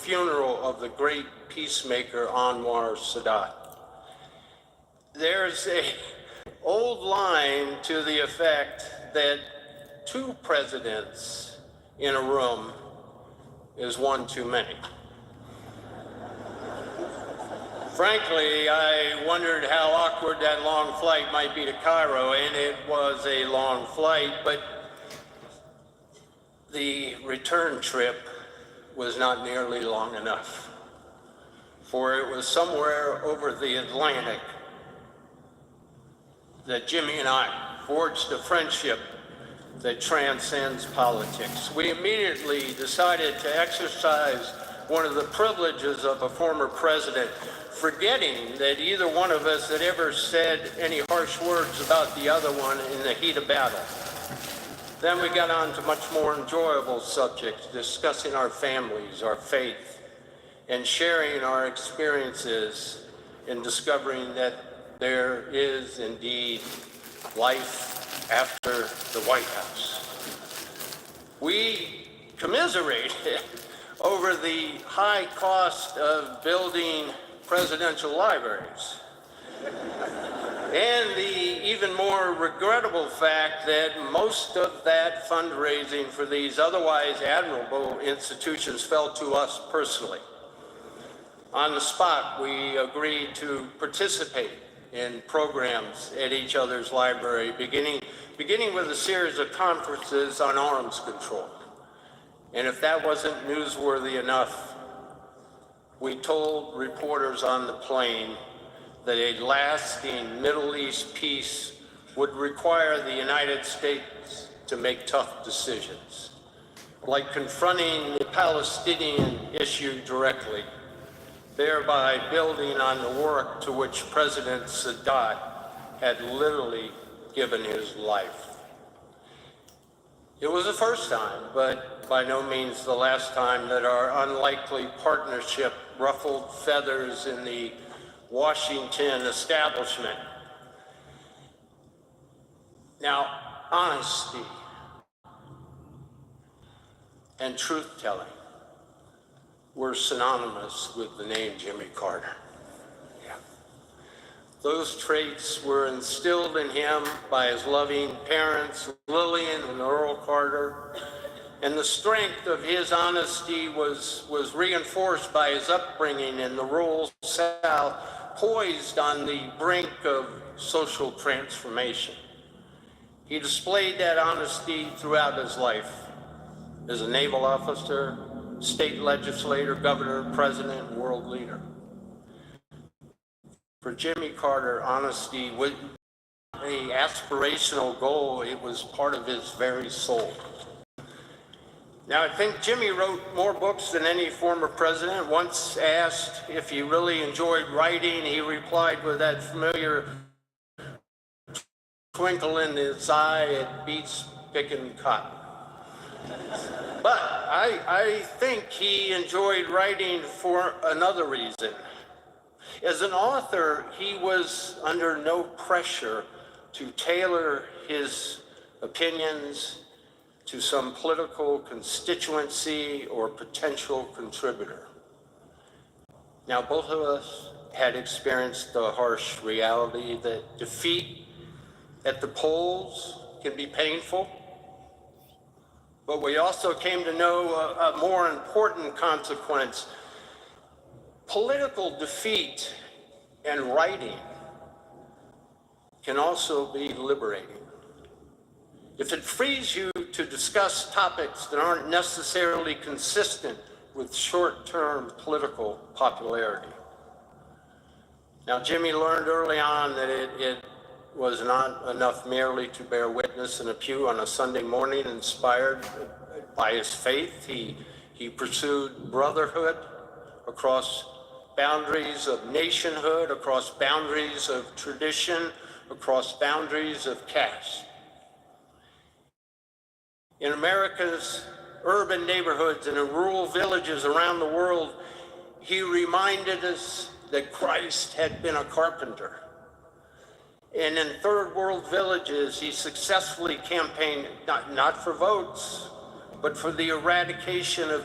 funeral of the great peacemaker Anwar Sadat. There's an old line to the effect that 2 presidents in a room is one too many. Frankly, I wondered how awkward that long flight might be to Cairo, and it was a long flight, but the return trip was not nearly long enough, for it was somewhere over the Atlantic that Jimmy and I forged a friendship that transcends politics. We immediately decided to exercise one of the privileges of a former president, forgetting that either one of us had ever said any harsh words about the other one in the heat of battle. Then we got on to much more enjoyable subjects, discussing our families, our faith, and sharing our experiences in discovering that there is indeed life after the White House. We commiserated over the high cost of building presidential libraries, and the even more regrettable fact that most of that fundraising for these otherwise admirable institutions fell to us personally. On the spot, we agreed to participate in programs at each other's library, beginning with a series of conferences on arms control. And if that wasn't newsworthy enough, we told reporters on the plane that a lasting Middle East peace would require the United States to make tough decisions, like confronting the Palestinian issue directly, thereby building on the work to which President Sadat had literally given his life. It was the first time, but by no means the last time, that our unlikely partnership ruffled feathers in the Washington establishment. Now, honesty and truth-telling were synonymous with the name Jimmy Carter. Yeah. Those traits were instilled in him by his loving parents, Lillian and Earl Carter, and the strength of his honesty was reinforced by his upbringing in the rural South, poised on the brink of social transformation. He displayed that honesty throughout his life as a naval officer, state legislator, governor, president, world leader. For Jimmy Carter, honesty was an aspirational goal. It was part of his very soul. Now, I think Jimmy wrote more books than any former president. Once asked if he really enjoyed writing, he replied with that familiar twinkle in his eye, "It beats picking cotton." But I think he enjoyed writing for another reason. As an author, he was under no pressure to tailor his opinions to some political constituency or potential contributor. Now, both of us had experienced the harsh reality that defeat at the polls can be painful, but we also came to know a more important consequence. Political defeat and writing can also be liberating. If it frees you to discuss topics that aren't necessarily consistent with short-term political popularity. Now, Jimmy learned early on that it was not enough merely to bear witness in a pew on a Sunday morning. Inspired by his faith, he pursued brotherhood across boundaries of nationhood, across boundaries of tradition, across boundaries of caste. In America's urban neighborhoods and in rural villages around the world, he reminded us that Christ had been a carpenter. And in third world villages, he successfully campaigned not for votes, but for the eradication of